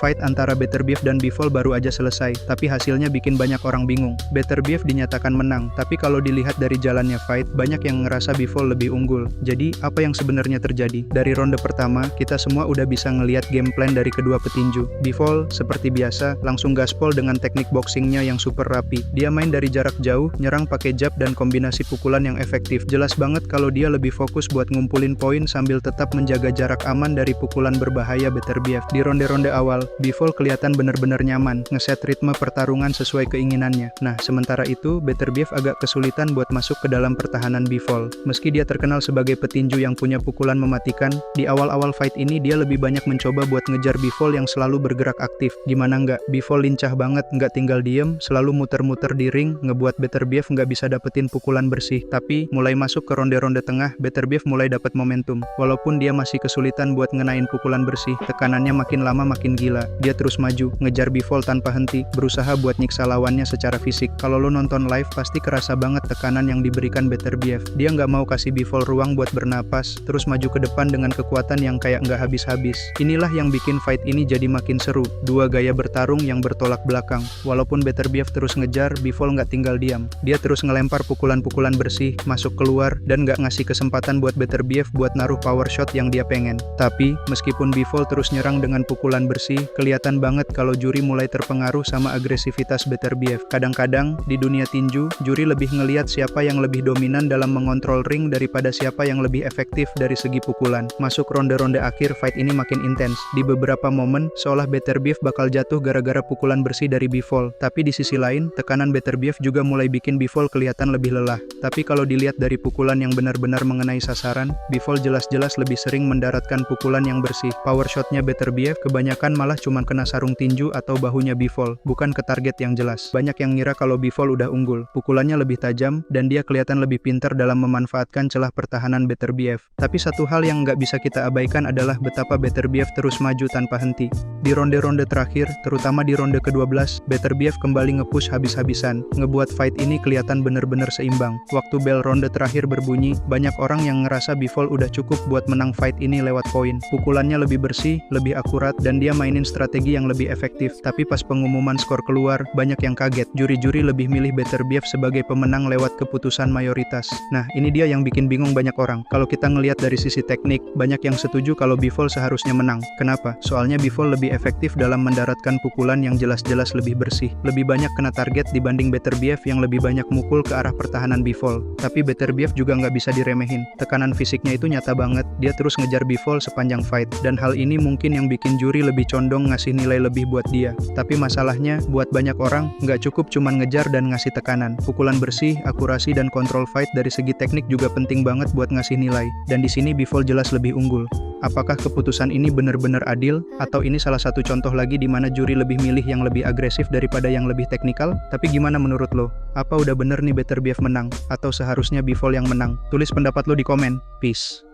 Fight antara Beterbiev dan Bivol baru aja selesai, tapi hasilnya bikin banyak orang bingung. Beterbiev dinyatakan menang, tapi kalau dilihat dari jalannya fight, banyak yang ngerasa Bivol lebih unggul. Jadi, apa yang sebenarnya terjadi? Dari ronde pertama, kita semua udah bisa ngeliat game plan dari kedua petinju. Bivol, seperti biasa, langsung gaspol dengan teknik boxingnya yang super rapi. Dia main dari jarak jauh, nyerang pakai jab dan kombinasi pukulan yang efektif. Jelas banget kalau dia lebih fokus buat ngumpulin poin sambil tetap menjaga jarak aman dari pukulan berbahaya Beterbiev. Di ronde-ronde awal, Bivol kelihatan benar-benar nyaman, ngeset ritme pertarungan sesuai keinginannya. Nah, sementara itu, Beterbiev agak kesulitan buat masuk ke dalam pertahanan Bivol. Meski dia terkenal sebagai petinju yang punya pukulan mematikan, di awal-awal fight ini dia lebih banyak mencoba buat ngejar Bivol yang selalu bergerak aktif. Gimana nggak? Bivol lincah banget, nggak tinggal diem, selalu muter-muter di ring, ngebuat Beterbiev nggak bisa dapetin pukulan bersih. Tapi, mulai masuk ke ronde-ronde tengah, Beterbiev mulai dapat momentum. Walaupun dia masih kesulitan buat ngenain pukulan bersih, tekanannya makin lama makin gila. Dia terus maju, ngejar Bivol tanpa henti, berusaha buat nyiksa lawannya secara fisik. Kalau lo nonton live, pasti kerasa banget tekanan yang diberikan Beterbiev. Dia nggak mau kasih Bivol ruang buat bernapas, terus maju ke depan dengan kekuatan yang kayak nggak habis-habis. Inilah yang bikin fight ini jadi makin seru. Dua gaya bertarung yang bertolak belakang. Walaupun Beterbiev terus ngejar, Bivol nggak tinggal diam. Dia terus ngelempar pukulan-pukulan bersih, masuk keluar, dan nggak ngasih kesempatan buat Beterbiev buat naruh power shot yang dia pengen. Tapi, meskipun Bivol terus nyerang dengan pukulan bersih, kelihatan banget kalau juri mulai terpengaruh sama agresivitas Beterbiev. Kadang-kadang, di dunia tinju, juri lebih ngeliat siapa yang lebih dominan dalam mengontrol ring daripada siapa yang lebih efektif dari segi pukulan. Masuk ronde-ronde akhir, fight ini makin intens. Di beberapa momen, seolah Beterbiev bakal jatuh gara-gara pukulan bersih dari Bivol. Tapi di sisi lain, tekanan Beterbiev juga mulai bikin Bivol kelihatan lebih lelah. Tapi kalau dilihat dari pukulan yang benar-benar mengenai sasaran, Bivol jelas-jelas lebih sering mendaratkan pukulan yang bersih. Power shotnya Beterbiev kebanyakan malah cuma kena sarung tinju atau bahunya Bivol, bukan ke target yang jelas. Banyak yang ngira kalau Bivol udah unggul, pukulannya lebih tajam, dan dia kelihatan lebih pintar dalam memanfaatkan celah pertahanan Beterbiev. Tapi satu hal yang nggak bisa kita abaikan adalah betapa Beterbiev terus maju tanpa henti. Di ronde-ronde terakhir, terutama di ronde ke-12, Beterbiev kembali nge-push habis-habisan, ngebuat fight ini kelihatan bener-bener seimbang. Waktu bel ronde terakhir berbunyi, banyak orang yang ngerasa Bivol udah cukup buat menang fight ini lewat poin. Pukulannya lebih bersih, lebih akurat, dan dia mainin strategi yang lebih efektif. Tapi pas pengumuman skor keluar, banyak yang kaget. Juri-juri lebih milih Beterbiev sebagai pemenang lewat keputusan mayoritas. Nah, ini dia yang bikin bingung banyak orang. Kalau kita ngelihat dari sisi teknik, banyak yang setuju kalau Bivol seharusnya menang. Kenapa? Soalnya Bivol lebih efektif dalam mendaratkan pukulan yang jelas-jelas lebih bersih. Lebih banyak kena target dibanding Beterbiev yang lebih banyak mukul ke arah pertahanan Bivol. Tapi Beterbiev juga nggak bisa diremehin. Tekanan fisiknya itu nyata banget. Dia terus ngejar Bivol sepanjang fight. Dan hal ini mungkin yang bikin juri lebih condong ngasih nilai lebih buat dia. Tapi masalahnya, buat banyak orang, nggak cukup cuman ngejar dan ngasih tekanan. Pukulan bersih, akurasi, dan kontrol fight dari segi teknik juga penting banget buat ngasih nilai. Dan di sini Bivol jelas lebih unggul. Apakah keputusan ini benar-benar adil, atau ini salah satu contoh lagi di mana juri lebih milih yang lebih agresif daripada yang lebih teknikal? Tapi gimana menurut lo? Apa udah bener nih Beterbiev menang? Atau seharusnya Bivol yang menang? Tulis pendapat lo di komen. Peace.